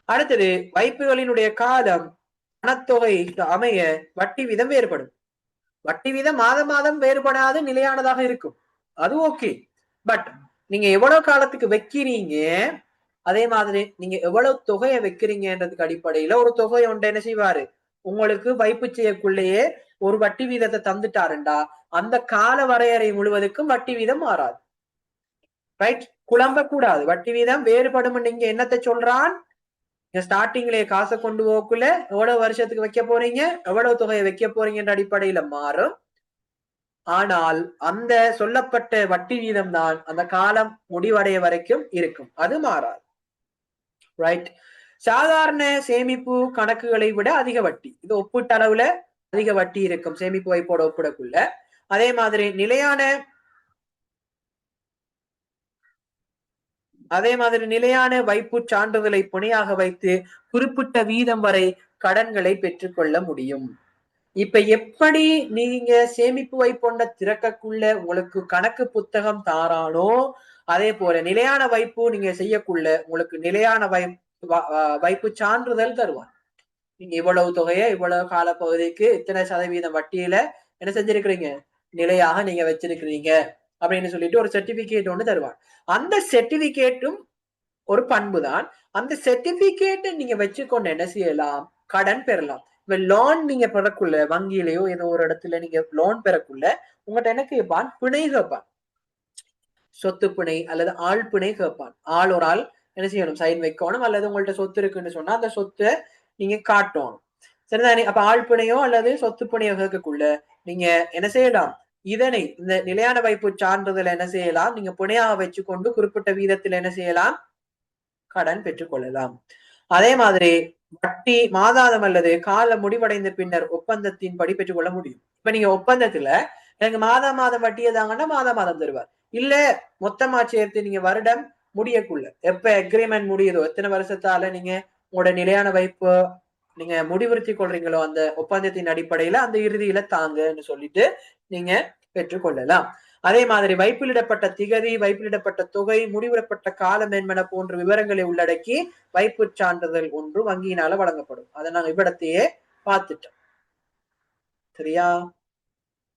அடுத்தது வைப்புகளினுடைய காலம் பணத்தொகை அமைய வட்டி வீதம் வேறுபடும். வட்டி வீதம் மாதம் மாதம் வேறுபடாது, நிலையானதாக இருக்கும். அது ஓகே. பட் நீங்க எவ்வளவு காலத்துக்கு வைக்கிறீங்க, அதே மாதிரி நீங்க எவ்வளவு தொகையை வைக்கிறீங்கன்றதுக்கு அடிப்படையில ஒரு தொகை ஒன்று என்ன செய்வாரு உங்களுக்கு வைப்பு செய்யக்குள்ளேயே ஒரு வட்டி வீதத்தை தந்துட்டாருண்டா அந்த கால வரையறை முழுவதுக்கும் வட்டி வீதம் மாறாது. ரைட்? குழம்ப கூடாது. வட்டி வீதம் வேறுபடும். நீங்க என்னத்தை சொல்றான், ஸ்டார்டிங்லயே காசை கொண்டு போக்குள்ள எவ்வளவு வருஷத்துக்கு வைக்க போறீங்க, எவ்வளவு தொகையை வைக்க போறீங்கன்ற அடிப்படையில மாறும். ஆனால் அந்த சொல்லப்பட்ட வட்டி வீதம் தான் அந்த காலம் முடிவடைய வரைக்கும் இருக்கும், அது மாறாது. ரைட்? சாதாரண சேமிப்பு கணக்குகளை விட அதிக வட்டி, இது ஒப்பிட்ட அளவுல அதிக வட்டி இருக்கும் சேமிப்பு வைப்போட ஒப்பிடக்குள்ள. அதே மாதிரி நிலையான வைப்பு சான்றிதழை புனையாக வைத்து குறிப்பிட்ட வீதம் வரை கடன்களை பெற்றுக்கொள்ள முடியும். இப்ப எப்படி நீங்க சேமிப்பு வைப்பொண்ட திறக்கக்குள்ள உங்களுக்கு கணக்கு புத்தகம் தாரானோ, அதே போல நிலையான வைப்பு நீங்க செய்யக்குள்ள உங்களுக்கு நிலையான வைப்பு சான்றிதழ் தருவான். நீங்க இவ்வளவு தொகையை இவ்வளவு கால பகுதிக்கு இத்தனை சதவீதம் வட்டியில என்ன செஞ்சிருக்கிறீங்க, நிலையாக நீங்க வச்சிருக்கிறீங்க அப்படின்னு சொல்லிட்டு ஒரு சர்டிபிகேட் ஒண்ணு தருவாங்க. அந்த சர்டிபிகேட்டும் ஒரு பண்பு தான். அந்த சர்டிபிகேட்டை நீங்க வச்சுக்கொண்டு என்ன செய்யலாம், கடன் பெறலாம். இப்ப லோன் நீங்க பெறக்குள்ள வங்கியிலயோ ஏதோ ஒரு இடத்துல நீங்க லோன் பெறக்குள்ள உங்கள்ட்ட என்ன கேட்பான், பிணை கேட்பான். சொத்து பிணை அல்லது ஆள் பிணை கேட்பான். ஆள் ஒரு ஆள் என்ன செய்யணும், சைன் வைக்கணும். அல்லது உங்கள்ட்ட சொத்து இருக்குன்னு சொன்னா அந்த சொத்தை நீங்க காட்டணும். சரிதானே? அப்ப ஆள் பிணையோ அல்லது சொத்து பிணையோ கேட்கக்குள்ள நீங்க என்ன செய்யலாம், இதனை இந்த நிலையான வைப்பு சான்றிதழ் என்ன செய்யலாம், நீங்க பிணையாக வச்சுக்கொண்டு குறிப்பிட்ட வீதத்தில் என்ன செய்யலாம், கடன் பெற்றுக் கொள்ளலாம். அதே மாதிரி வட்டி மாதாந்தம் அல்லது கால முடிவடைந்த பின்னர் ஒப்பந்தத்தின்படி பெற்றுக்கொள்ள முடியும். இப்ப நீங்க ஒப்பந்தத்துல எனக்கு மாதம் வட்டியை தாங்கன்னா மாதம் தருவார். இல்ல மொத்தமா சேர்த்து நீங்க வருடம் முடியக்குள்ள எப்ப அக்ரிமெண்ட் முடியுதோ, எத்தனை வருஷத்தால நீங்க உங்களோட நிலையான வைப்பு நீங்க முடிவுறுத்தி கொள்றீங்களோ அந்த ஒப்பந்தத்தின் அடிப்படையில அந்த இறுதியில தாங்கன்னு சொல்லிட்டு நீங்க பெற்றுக்கொள்ளலாம். அதே மாதிரி வைப்பிலிடப்பட்ட திகதி, வைப்பிலிடப்பட்ட தொகை, முடிவிடப்பட்ட காலம் என்பன போன்ற விவரங்களை உள்ளடக்கி வைப்பு சான்றிதழ் ஒன்று வங்கியினால வழங்கப்படும். அதை நாங்க இவ்விடத்தையே பார்த்துட்டோம். சரியா?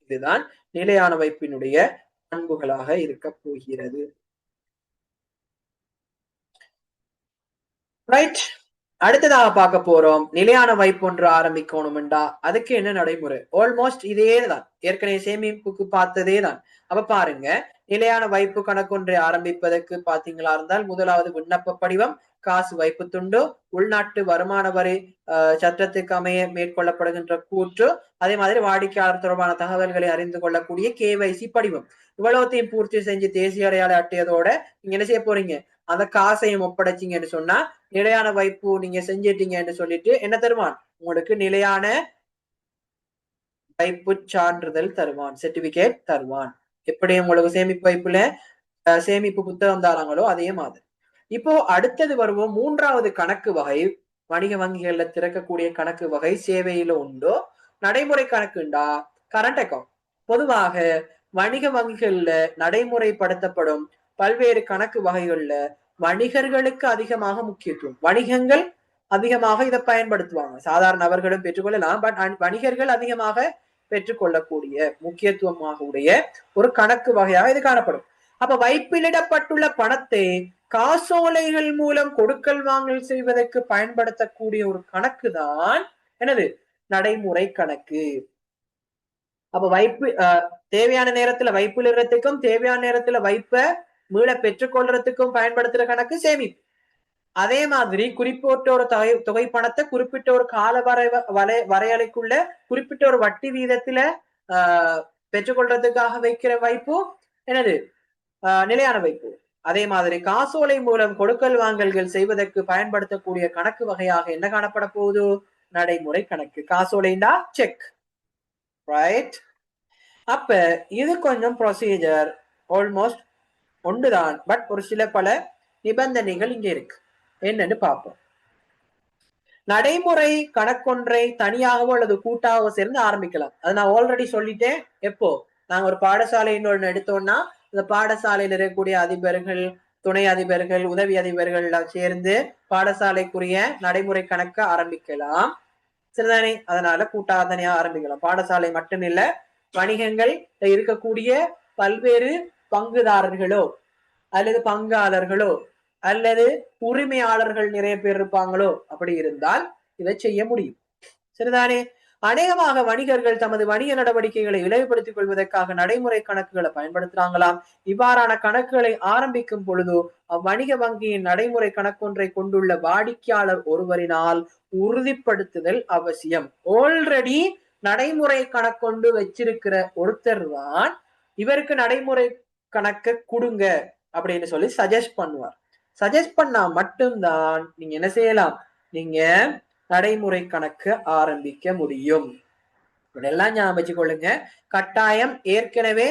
இதுதான் நிலையான வைப்பினுடைய பண்புகளாக இருக்க போகிறது. ரைட். அடுத்ததாக பார்க்க போறோம், நிலையான வைப்பு ஒன்று ஆரம்பிக்கணும்டா அதுக்கு என்ன நடைமுறை. ஆல்மோஸ்ட் இதே தான், ஏற்கனவே சேமிப்புக்கு பார்த்ததே தான். அப்ப பாருங்க, நிலையான வைப்பு கணக்கொன்றை ஆரம்பிப்பதற்கு பாத்தீங்களா இருந்தால் முதலாவது விண்ணப்ப படிவம், காசு வைப்பு துண்டு, உள்நாட்டு வருமான வரி சட்டத்துக்கு அமைய மேற்கொள்ளப்படுகின்ற கூற்று, அதே மாதிரி வாடிக்கையாளர் தொடர்பான தகவல்களை அறிந்து கொள்ளக்கூடிய KYC படிவம். இவ்வளவுத்தையும் பூர்த்தி செஞ்சு தேசிய அடையாள அட்டையதோட நீங்க என்ன செய்ய போறீங்க, அந்த காசையும் ஒப்படைச்சிங்கன்னு சொன்னா நிலையான வைப்பு நீங்க செஞ்சிட்டீங்கன்னு சொல்லிட்டு என்ன தருவான், உங்களுக்கு நிலையான வைப்பு சான்றிதழ் தருவான், சர்டிபிகேட் தருவான். எப்படி உங்களுக்கு சேமிப்பு வைப்புல சேமிப்பு புத்தகம் தராங்களோ அதே மாதிரி. இப்போ அடுத்தது வருவோம், மூன்றாவது கணக்கு வகை. வணிக வங்கிகள்ல திறக்கக்கூடிய கணக்கு வகை சேவையில உண்டோ, நடைமுறை கணக்குண்டா கரண்ட் அக்கௌண்ட். பொதுவாக வணிக வங்கிகள்ல நடைமுறைப்படுத்தப்படும் பல்வேறு கணக்கு வகைகள்ல வணிகர்களுக்கு அதிகமாக முக்கியத்துவம், வணிகங்கள் அதிகமாக இதை பயன்படுத்துவாங்க. சாதாரண நபர்களும் பெற்றுக்கொள்ளலாம், பட் வணிகர்கள் அதிகமாக பெற்றுக்கொள்ளக்கூடிய முக்கியத்துவமாக உடைய ஒரு கணக்கு வகையாக இது காணப்படும். அப்ப வைப்பிலிடப்பட்டுள்ள பணத்தை காசோலைகள் மூலம் கொடுக்கல் வாங்கல் செய்வதற்கு பயன்படுத்தக்கூடிய ஒரு கணக்கு தான் என்னது, நடைமுறை கணக்கு. அப்ப வைப்பு தேவையான நேரத்துல வைப்பிலிடுறதுக்கும் தேவையான நேரத்துல வைப்ப மீள பெற்றுக்கொள்றதுக்கும் பயன்படுத்துற கணக்கு சேமிப்பு. அதே மாதிரி குறிப்பிட்ட ஒரு தொகை பணத்தை குறிப்பிட்ட ஒரு கால வரையறைக்குள்ள குறிப்பிட்ட ஒரு வட்டி வீதத்துல பெற்றுக்கொள்றதுக்காக வைக்கிற வைப்பு என்னது, நிலையான வைப்பு. அதே மாதிரி காசோலை மூலம் கொடுக்கல் வாங்கல்கள் செய்வதற்கு பயன்படுத்தக்கூடிய கணக்கு வகையாக என்ன காணப்பட போகுது, நடைமுறை கணக்கு. காசோலைண்டா செக். ரைட். அப்ப இது கொஞ்சம் ப்ரொசீஜர் ஆல்மோஸ்ட் ஒன்றுதான், பட் ஒரு சில பல நிபந்தனைகள் இங்க இருக்கு. என்னன்னு பார்ப்போம். நடைமுறை கணக்கொன்றை தனியாகவோ அல்லது கூட்டாகவோ சேர்ந்து ஆரம்பிக்கலாம். அது நான் ஆல்ரெடி சொல்லிட்டேன். எப்போ நாங்க ஒரு பாடசாலை ஒன்று எடுத்தோம்னா இந்த பாடசாலையில் இருக்கக்கூடிய அதிபர்கள், துணை அதிபர்கள், உதவி அதிபர்கள் சேர்ந்து பாடசாலைக்குரிய நடைமுறை கணக்க ஆரம்பிக்கலாம். சரிதானே? அதனால கூட்டாக தனியாக ஆரம்பிக்கலாம். பாடசாலை மட்டும் இல்ல, வணிகங்கள் இருக்கக்கூடிய பல்வேறு பங்குதாரர்களோ அல்லது பங்காளர்களோ அல்லது உரிமையாளர்கள் நிறைய பேர் இருப்பாங்களோ அப்படி இருந்தால் இதை செய்ய முடியும். சரிதானே? அநேகமாக வணிகர்கள் தமது வணிக நடவடிக்கைகளை விளைவுபடுத்திக் கொள்வதற்காக நடைமுறை கணக்குகளை பயன்படுத்துறாங்களாம். இவ்வாறான கணக்குகளை ஆரம்பிக்கும் பொழுது அவ்வணிக வங்கியின் நடைமுறை கணக்கொன்றை கொண்டுள்ள வாடிக்கையாளர் ஒருவரினால் உறுதிப்படுத்துதல் அவசியம். ஆல்ரெடி நடைமுறை கணக்கொண்டு வச்சிருக்கிற ஒருத்தர் தான் இவருக்கு நடைமுறை கணக்க கொடுங்க அப்படின்னு சொல்லி சஜஸ்ட் பண்ணுவார். சஜஸ்ட் பண்ணா மட்டும்தான் நீங்க என்ன செய்யலாம், நீங்க நடைமுறை கணக்கு ஆரம்பிக்க முடியும். இதெல்லாம் ஞாபகம் வச்சுக்கொள்ளுங்க. கட்டாயம் ஏற்கனவே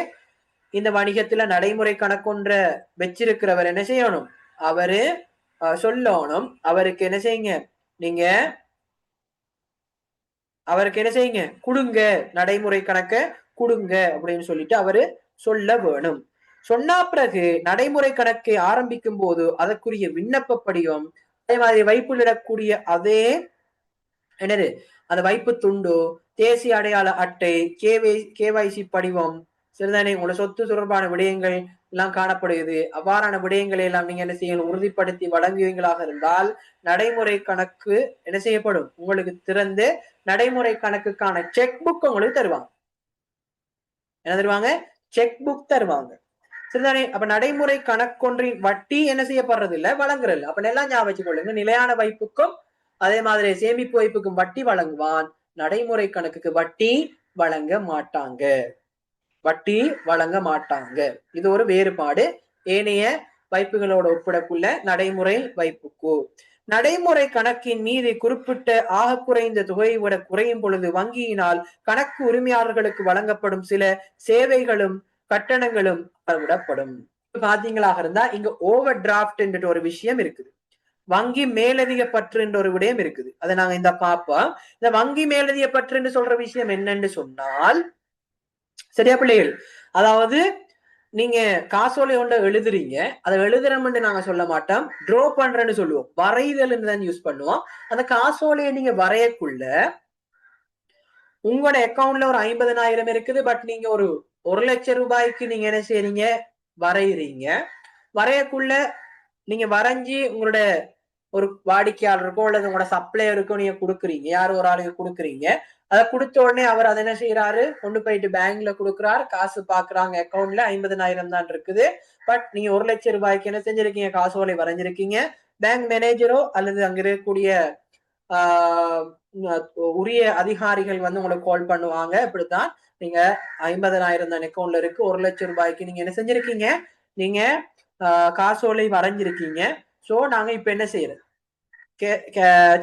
இந்த வணிகத்துல நடைமுறை கணக்கொன்ற வச்சிருக்கிறவர் என்ன செய்யணும், அவரு சொல்லணும், அவருக்கு என்ன செய்யுங்க, நீங்க அவருக்கு என்ன செய்யுங்க, கொடுங்க நடைமுறை கணக்க கொடுங்க அப்படின்னு சொல்லிட்டு அவரு சொல்ல வேணும். சொன்னா பிறகு நடைமுறை கணக்கை ஆரம்பிக்கும் போது அதற்குரிய விண்ணப்ப படிவம், அதே மாதிரி வைப்பிலிடக்கூடிய அதே என்னது அந்த வைப்பு துண்டு, தேசிய அடையாள அட்டை, கேவைசி படிவம், சரிதானே, உங்களோட சொத்து தொடர்பான விடயங்கள் எல்லாம் காணப்படுகிறது. அவ்வாறான விடயங்களை எல்லாம் நீங்க என்ன செய்யணும், உறுதிப்படுத்தி வழங்குவீங்களாக இருந்தால் நடைமுறை கணக்கு என்ன செய்யப்படும், உங்களுக்கு திறந்து நடைமுறை கணக்குக்கான செக் புக் உங்களுக்கு தருவாங்க. என்ன தருவாங்க? செக் புக் தருவாங்க. சரிதானே. அப்ப நடைமுறை கணக்கொன்றின் வட்டி என்ன செய்யப்படுறது இல்ல, வழங்குறது. அப்ப எல்லாம் ஞாபகம் வச்சுக்கொள்ளுங்க, நிலையான வைப்புக்கும் அதே மாதிரி சேமிப்பு வைப்புக்கும் வட்டி வழங்குவான், நடைமுறை கணக்குக்கு வட்டி வழங்க மாட்டாங்க. வட்டி வழங்க மாட்டாங்க. இது ஒரு வேறுபாடு ஏனைய வைப்புகளோட ஒப்பிடக்குள்ள நடைமுறை வைப்புக்கு. நடைமுறை கணக்கின் மீது குறிப்பிட்ட ஆக குறைந்த தொகையை விட குறையும் பொழுது வங்கியினால் கணக்கு உரிமையாளர்களுக்கு வழங்கப்படும் சில சேவைகளும் கட்டணங்களும் விடப்படும். பாத்தீங்களாக இருந்தா இங்க ஓவர் டிராப்ட் என்ற ஒரு விஷயம் இருக்குது, வங்கி மேலதிக பற்று என்ற ஒரு விடயம் இருக்குது. அதை நாங்க இந்த பாப்போம். இந்த வங்கி மேலதிக பற்று என்று சொல்ற விஷயம் என்னன்னு சொன்னால், சரியா பிள்ளைகள், அதாவது நீங்க காசோலை ஒன்றை எழுதுறீங்க, அதை எழுதுறோம்னு நாங்க சொல்ல மாட்டோம், ட்ரோ பண்றேன்னு சொல்லுவோம், வரைதல் தான் யூஸ் பண்ணுவோம். அந்த காசோலையை நீங்க வரையக்குள்ள உங்களோட அக்கௌண்ட்ல ஒரு 50,000 இருக்குது, பட் நீங்க ஒரு 1,00,000 ரூபாய்க்கு நீங்க என்ன செய்றீங்க, வரைகிறீங்க. வரையக்குள்ள நீங்க வரைஞ்சி உங்களோட ஒரு வாடிக்கையாளருக்கோ அல்லது உங்களோட சப்ளையருக்கோ நீங்க கொடுக்குறீங்க, யாரும் ஒரு ஆளுக்கு கொடுக்குறீங்க. அதை கொடுத்த உடனே அவர் அதை என்ன செய்யறாரு, கொண்டு போயிட்டு பேங்க்ல கொடுக்குறாரு, காசு பாக்குறாங்க அக்கௌண்ட்ல 50,000 தான் இருக்குது, பட் நீங்க 1,00,000 ரூபாய்க்கு என்ன செஞ்சிருக்கீங்க, காசோலை வரைஞ்சிருக்கீங்க. பேங்க் மேனேஜரோ அல்லது அங்க இருக்கக்கூடிய உரிய அதிகாரிகள் வந்து உங்களுக்கு கால் பண்ணுவாங்க, இப்படித்தான் நீங்க 50,000 தான் அக்கௌண்ட்ல இருக்கு, 1,00,000 ரூபாய்க்கு நீங்க என்ன செஞ்சிருக்கீங்க, நீங்க காசோலை வரைஞ்சிருக்கீங்க, சோ நாங்க இப்ப என்ன செய்யறது,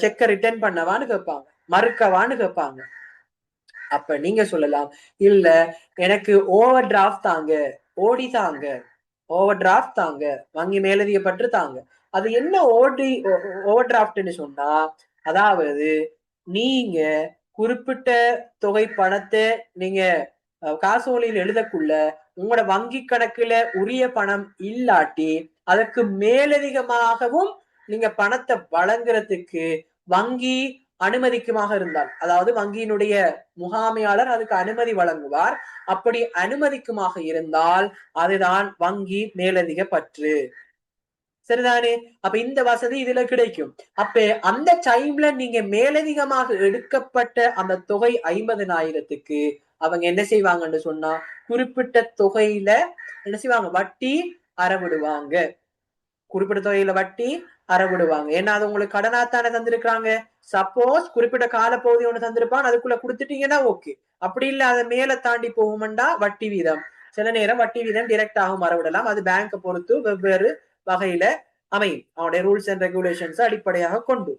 செக்க ரிட்டர்ன் பண்ணவான்னு கேட்பாங்க, மறுக்கவான்னு கேட்பாங்க. அப்ப நீங்க சொல்லலாம், இல்ல எனக்கு ஓவர் டிராஃப்ட் தாங்க, ஓடி தாங்க, ஓவர் டிராஃப்ட் தாங்க, வங்கி மேலதிக பற்று தாங்க. அது என்ன ஓவர் டிராஃப்ட்னு சொன்னா, அதாவது நீங்க குறிப்பிட்ட தொகை பணத்தை நீங்க காசோலையில் எழுதக்குள்ள உங்களோட வங்கி கணக்குல உரிய பணம் இல்லாட்டி அதற்கு மேலதிகமாகவும் நீங்க பணத்தை வழங்குறதுக்கு வங்கி அனுமதிக்குமாக இருந்தால், அதாவது வங்கியினுடைய முகாமையாளர் அதுக்கு அனுமதி வழங்குவார், அப்படி அனுமதிக்குமாக இருந்தால் அதுதான் வங்கி மேலதிக பற்று. சரிதானே. அப்ப இந்த வசதி இதுல கிடைக்கும். அப்ப அந்த டைம்ல நீங்க மேலதிகமாக எடுக்கப்பட்ட அந்த தொகை 50,000க்கு அவங்க என்ன செய்வாங்கன்னு சொன்னா, குறிப்பிட்ட தொகையில என்ன செய்வாங்க, வட்டி அறவிடுவாங்க. குறிப்பிட்ட தொகையில வட்டி அறவிடுவாங்க. ஏன்னா அது உங்களுக்கு கடனாத்தானே தந்திருக்காங்க. சப்போஸ் குறிப்பிட்ட காலப்பகுதி ஒண்ணு தந்திருப்பான், அதுக்குள்ள கொடுத்துட்டீங்கன்னா ஓகே. அப்படி இல்ல அதை மேல தாண்டி போகும்டா வட்டி வீதம். சில நேரம் வட்டி வீதம் டிரெக்ட் ஆகும் மறவிடலாம். அது பேங்கை பொறுத்து வெவ்வேறு வகையில அமையும், அவனுடைய ரூல்ஸ் அண்ட் ரெகுலேஷன்ஸ் அடிப்படையாக கொண்டு.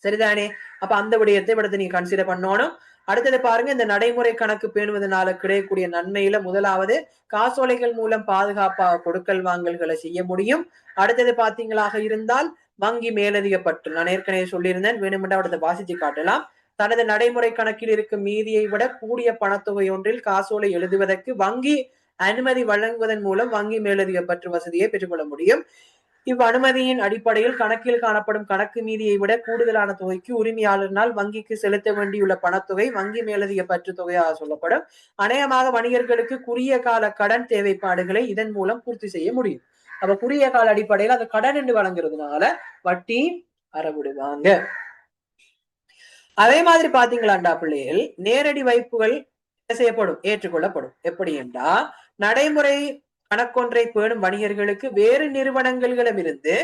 சரிதானே. அப்ப அந்த விடயத்தை விடத்தை நீங்க கன்சிடர் பண்ணணும். அடுத்தது பாருங்க, இந்த நடைமுறை கணக்கு பேணுவதனால கிடைக்கக்கூடிய நன்மையில முதலாவது காசோலைகள் மூலம் பாதுகாப்பாக கொடுக்கல் வாங்கல்களை செய்ய முடியும். அடுத்தது பாத்தீங்களாக இருந்தால் வங்கி மேலதிக பற்று, நான் ஏற்கனவே சொல்லியிருந்தேன், வேணுமென்றா அவடத்தை வாசிச்சு காட்டலாம். தனது நடைமுறை கணக்கில் இருக்கும் மீதியை விட கூடிய பணத்தொகை ஒன்றில் காசோலை எழுதுவதற்கு வங்கி அனுமதி வழங்குவதன் மூலம் வங்கி மேலதிக பற்று வசதியை பெற்றுக்கொள்ள முடியும். இவ் அனுமதியின் அடிப்படையில் கணக்கில் காணப்படும் கணக்கு மீதியை விட கூடுதலான தொகைக்கு உரிமையாளரினால் வங்கிக்கு செலுத்த வேண்டியுள்ள பணத்தொகை வங்கி மேலதிக பற்று தொகையாக சொல்லப்படும். அநேகமாக வணிகர்களுக்கு குறுகிய கால கடன் தேவைப்பாடுகளை இதன் மூலம் பூர்த்தி செய்ய முடியும். அப்ப குறுகிய கால அடிப்படையில் அந்த கடன் என்று வழங்குறதுனால வட்டி அறவிடுவாங்க. அதே மாதிரி பாத்தீங்களாண்டா பிள்ளைகள், நேரடி வைப்புகள் செய்யப்படும், ஏற்றுக்கொள்ளப்படும். எப்படி என்றா, நடைமுறை கணக்கொன்றை பேணும் வணிகர்களுக்கு வேறு நிறுவனங்களிடமிருந்து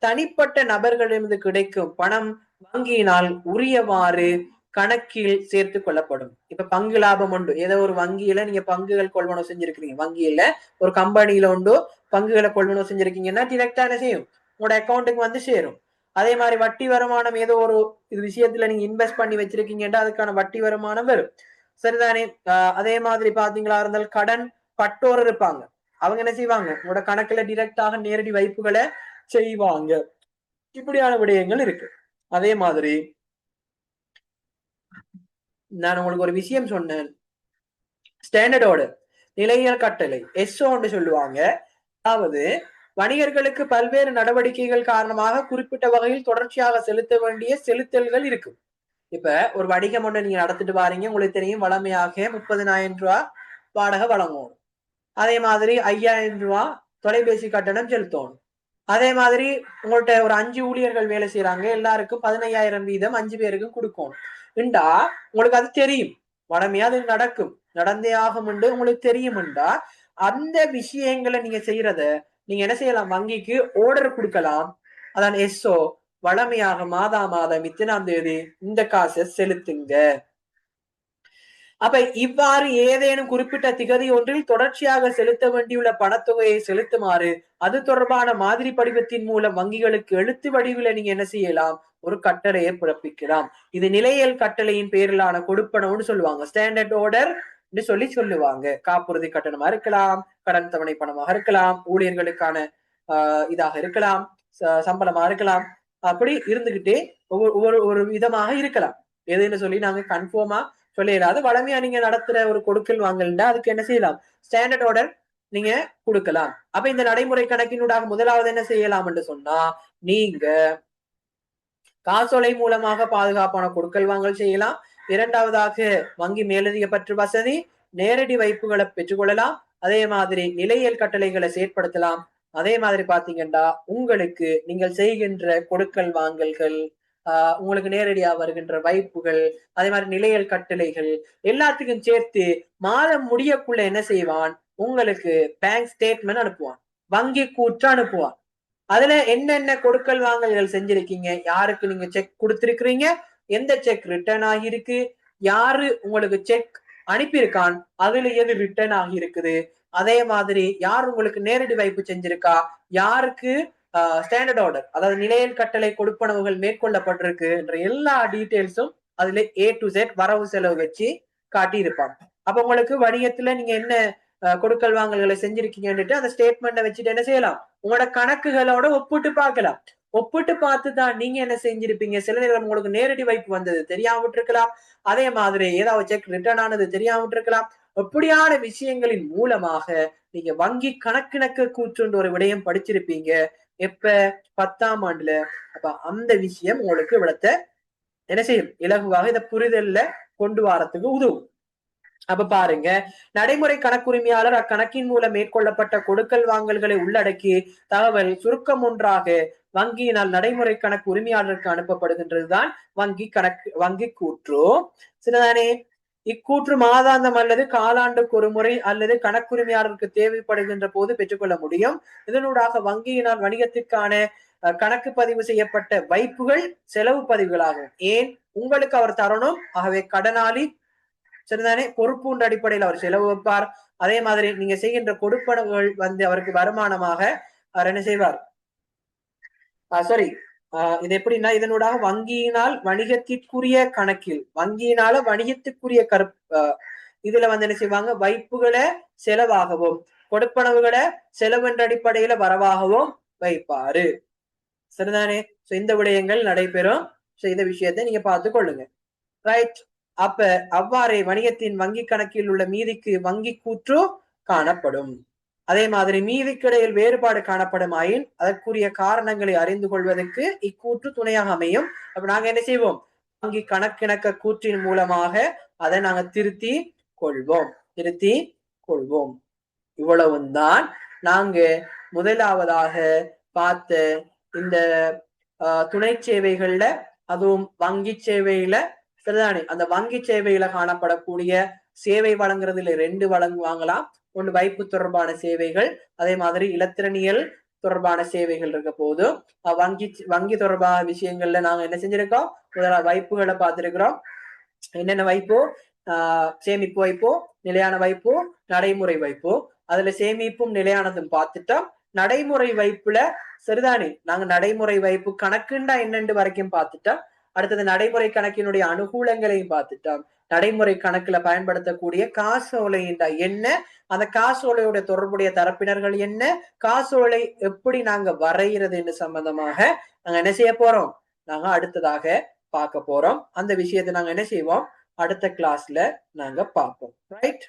தனிப்பட்ட நபர்களிடமிருந்து கிடைக்கும் பணம் வங்கியினால் உரியவாறு கணக்கில் சேர்த்து கொள்ளப்படும். இப்ப பங்கு லாபம் உண்டு, ஏதோ ஒரு வங்கியில நீங்க பங்குகள் கொள்வனவு செஞ்சிருக்கீங்க, வங்கியில ஒரு கம்பெனியில உண்டு பங்குகளை கொள்வனவு செஞ்சிருக்கீங்கன்னா டிரெக்டா என்ன செய்யும், உங்களோட அக்கௌண்ட்டுக்கு வந்து சேரும். அதே மாதிரி வட்டி வருமானம் ஏதோ ஒரு இது விஷயத்துல நீங்க இன்வெஸ்ட் பண்ணி வச்சிருக்கீங்கன்னா அதுக்கான வட்டி வருமானம் வரும். சரிதானே. அதே மாதிரி பாத்தீங்களா இருந்தால் கடன் பட்டோர் இருப்பாங்க, அவங்க என்ன செய்வாங்க, உங்களோட கணக்குல டிரெக்டாக நேரடி வைப்புகளை செய்வாங்க. இப்படியான விடயங்கள் இருக்கு. அதே மாதிரி நான் உங்களுக்கு ஒரு விஷயம் சொன்னேன், ஸ்டாண்டர்டோட நிலையியல் கட்டளை எஸ்ஓன்னு சொல்லுவாங்க. அதாவது வணிகர்களுக்கு பல்வேறு நடவடிக்கைகள் காரணமாக குறிப்பிட்ட வகையில் தொடர்ச்சியாக செலுத்த வேண்டிய செலுத்தல்கள் இருக்கும். இப்ப ஒரு வணிகம் ஒண்ணு நீங்க நடத்திட்டு வாரீங்க, உங்களுக்கு தெரியும் வளமையாக 30,000 ரூபாய் வாடகை வழங்கணும். அதே மாதிரி 5,000 ரூபாய் தொலைபேசி கட்டணம் செலுத்தணும். அதே மாதிரி உங்கள்ட்ட ஒரு 5 ஊழியர்கள் வேலை செய்யறாங்க, எல்லாருக்கும் 15,000 வீதம் 5 பேருக்கும் கொடுக்கணும். இண்டா உங்களுக்கு அது தெரியும், வளமையா அது நடக்கும், நடந்தே ஆகும் என்று உங்களுக்கு தெரியும்டா, அந்த விஷயங்களை நீங்க செய்யறத நீங்க என்ன செய்யலாம், வங்கிக்கு ஆர்டர் கொடுக்கலாம். அதான் எஸ்ஓ வளமையாக மாதம் இத்தனாம் தேதி இந்த காசை செலுத்துங்க. அப்ப இவ்வாறு ஏதேனும் குறிப்பிட்ட திகதி ஒன்றில் தொடர்ச்சியாக செலுத்த வேண்டியுள்ள பணத்தொகையை செலுத்துமாறு அது தொடர்பான மாதிரி படிவத்தின் மூலம் வங்கிகளுக்கு எழுத்து வடிவில் நீங்க என்ன செய்யலாம், ஒரு கட்டளையை பிறப்பிக்கலாம். இது நிலையல் கட்டளையின் பேரிலான கொடுப்பனவுன்னு சொல்லுவாங்க, ஸ்டாண்டர்ட் ஆர்டர் சொல்லி சொல்லுவாங்க. காப்புறுதி கட்டணமா இருக்கலாம், கடன் தவணை பணமாக இருக்கலாம், ஊழியர்களுக்கான இதாக இருக்கலாம், சம்பளமா இருக்கலாம், அப்படி இருந்துகிட்டே ஒவ்வொரு ஒரு விதமாக இருக்கலாம். எதுன்னு சொல்லி நாங்க கன்ஃபார்மா சொல்லிடாது. வளமையா நீங்க நடத்துற ஒரு கொடுக்கல் வாங்கல்னா அதுக்கு என்ன செய்யலாம், ஸ்டாண்டர்ட் ஆர்டர் நீங்க கொடுக்கலாம். அப்ப இந்த நடைமுறை கணக்கினூடாக முதலாவது என்ன செய்யலாம் என்று சொன்னா, நீங்க காசோலை மூலமாக பாதுகாப்பான கொடுக்கல் வாங்கல் செய்யலாம். இரண்டாவதாக வங்கி மேலதிக பற்று வசதி, நேரடி வைப்புகளை பெற்றுக்கொள்ளலாம். அதே மாதிரி நிலையியல் கட்டளைகளை செயற்படுத்தலாம். அதே மாதிரி பாத்தீங்கன்னா உங்களுக்கு நீங்கள் செய்கின்ற கொடுக்கல் வாங்கல்கள், உங்களுக்கு நேரடியா வருகின்ற வைப்புகள், அதே மாதிரி நிலையல் கட்டளைகள் எல்லாத்துக்கும் சேர்த்து மாதம் முடியக்குள்ள என்ன செய்வான், உங்களுக்கு பேங்க் ஸ்டேட்மெண்ட் அனுப்புவான், வங்கி கூற்று அனுப்புவான். அதுல என்னென்ன கொடுக்கல் வாங்கல்கள் செஞ்சிருக்கீங்க, யாருக்கு நீங்க செக் கொடுத்திருக்கிறீங்க, எந்த செக் ரிட்டர்ன் ஆகியிருக்கு, யாரு உங்களுக்கு செக் அனுப்பியிருக்கான், அதுல எது ரிட்டர்ன் ஆகி இருக்குது, அதே மாதிரி யார் உங்களுக்கு நேரடி வைப்பு செஞ்சிருக்கா, யாருக்கு ஸ்டாண்டர்ட் ஆர்டர் அதாவது நிலையல் கட்டளை கொடுப்பனவுகள் மேற்கொள்ளப்பட்டிருக்கு என்ற எல்லா டீட்டெயில்ஸும் அதுல A to Z வரவு செலவு வச்சு காட்டி இருப்பாங்க. அப்ப உங்களுக்கு வணிகத்துல நீங்க என்ன கொடுக்கல் வாங்கல்களை செஞ்சிருக்கீங்கன்னுட்டு அந்த ஸ்டேட்மெண்ட்டை வச்சுட்டு என்ன செய்யலாம், உங்களோட கணக்குகளோட ஒப்பிட்டு பார்க்கலாம். ஒப்பிட்டு பார்த்துதான் நீங்க என்ன செஞ்சிருப்பீங்க, சில நேரம் உங்களுக்கு நேரடி வைப்பு வந்தது தெரியாம விட்டுருக்கலாம், அதே மாதிரி ஏதாவது செக் ரிட்டர்ன் ஆனது தெரியாம விட்டுருக்கலாம். எப்படியான விஷயங்களின் மூலமாக நீங்க வங்கி கணக்கிணக்க கூற்றுன்ற ஒரு விடயம் படிச்சிருப்பீங்க எப்ப 10ஆம் ஆண்டுல. அப்ப அந்த விஷயம் உங்களுக்கு விளத்த என்ன செய்யும், இலகுவாக இதை புரிதல்ல கொண்டு வரத்துக்கு உதவும். அப்ப பாருங்க, நடைமுறை கணக்குரிமையாளர் அக்கணக்கின் மூலம் மேற்கொள்ளப்பட்ட கொடுக்கல் வாங்கல்களை உள்ளடக்கி தகவல் சுருக்கம் ஒன்றாக வங்கியினால் நடைமுறை கணக்கு உரிமையாளருக்கு அனுப்பப்படுகின்றதுதான் வங்கி கூற்று. சரிதானே? இக்கூற்று மாதாந்தம் அல்லது காலாண்டுக்கு ஒரு முறை அல்லது கணக்குரிமையாளருக்கு தேவைப்படுகின்ற போது பெற்றுக்கொள்ள முடியும். இதனூடாக வங்கியினால் வணிகத்திற்கான கணக்கு பதிவு செய்யப்பட்ட வைப்புகள் செலவு பதிவுகளாகும். ஏன் உங்களுக்கு அவர் தரணும், ஆகவே கடனாளி சரிதானே பொறுப்புன்ற அடிப்படையில் அவர் செலவு வைப்பார். அதே மாதிரி நீங்க செய்கின்ற கொடுப்பனவுகள் அவருக்கு வருமானமாக அவர் என்ன செய்வார், சாரி இது எப்படின்னா இதனூடாக வங்கியினால் வணிகத்திற்குரிய கணக்கில் வங்கியினால வணிகத்துக்குரிய இதுல என்ன செய்வாங்க, வைப்புகளை செலவாகவும் கொடுப்பனவுகளை செலவு என்ற அடிப்படையில வரவாகவும் வைப்பாரு. சரிதானே? இந்த விடயங்கள் நடைபெறும். இந்த விஷயத்தை நீங்க பார்த்து கொள்ளுங்க. ரைட். அப்ப அவ்வாறே வணிகத்தின் வங்கி கணக்கில் உள்ள மீதிக்கு வங்கி கூற்று காணப்படும். அதே மாதிரி மீதிக்கிடையில் வேறுபாடு காணப்படும் ஆயின் அதற்குரிய காரணங்களை அறிந்து கொள்வதற்கு இக்கூற்று துணையாக அமையும். அப்ப நாங்க என்ன செய்வோம், வங்கி கணக்கிணக்க கூற்றின் மூலமாக அதை நாங்க திருத்தி கொள்வோம். இவ்வளவும் தான் நாங்க முதலாவதாக பார்த்த இந்த துணை சேவைகள்ல, அதுவும் வங்கி சேவையில சரிதானே, அந்த வங்கி சேவையில காணப்படக்கூடிய சேவை வழங்குறதுல 2 வாங்கலாம். ஒன்று வைப்பு தொடர்பான சேவைகள், அதே மாதிரி இலத்திரனியல் தொடர்பான சேவைகள் இருக்க போது வங்கி தொடர்பான விஷயங்கள்ல நாங்க என்ன செஞ்சிருக்கோம், முதல்ல வைப்புகளை பார்த்திருக்கிறோம். என்னென்ன வைப்போ, சேமிப்பு வைப்போ, நிலையான வைப்போ, நடைமுறை வைப்போ. அதுல சேமிப்பும் நிலையானதும் பார்த்துட்டோம். நடைமுறை வைப்புல சரிதானே, நாங்க நடைமுறை வைப்பு கணக்குண்டா என்னென்று வரைக்கும் பார்த்துட்டோம். அடுத்தது நடைமுறை கணக்கினுடைய அனுகூலங்களையும் பார்த்துட்டோம். நடைமுறை கணக்குல பயன்படுத்தக்கூடிய காசோலைண்டா என்ன, அந்த காசோலையோட தொடர்புடைய தரப்பினர்கள் என்ன, காசோலை எப்படி நாங்க வரைகிறது என்று சம்பந்தமாக நாங்க என்ன செய்ய போறோம், நாங்க அடுத்ததாக பார்க்க போறோம். அந்த விஷயத்தை நாங்க என்ன செய்வோம், அடுத்த கிளாஸ்ல நாங்க பார்ப்போம். ரைட்.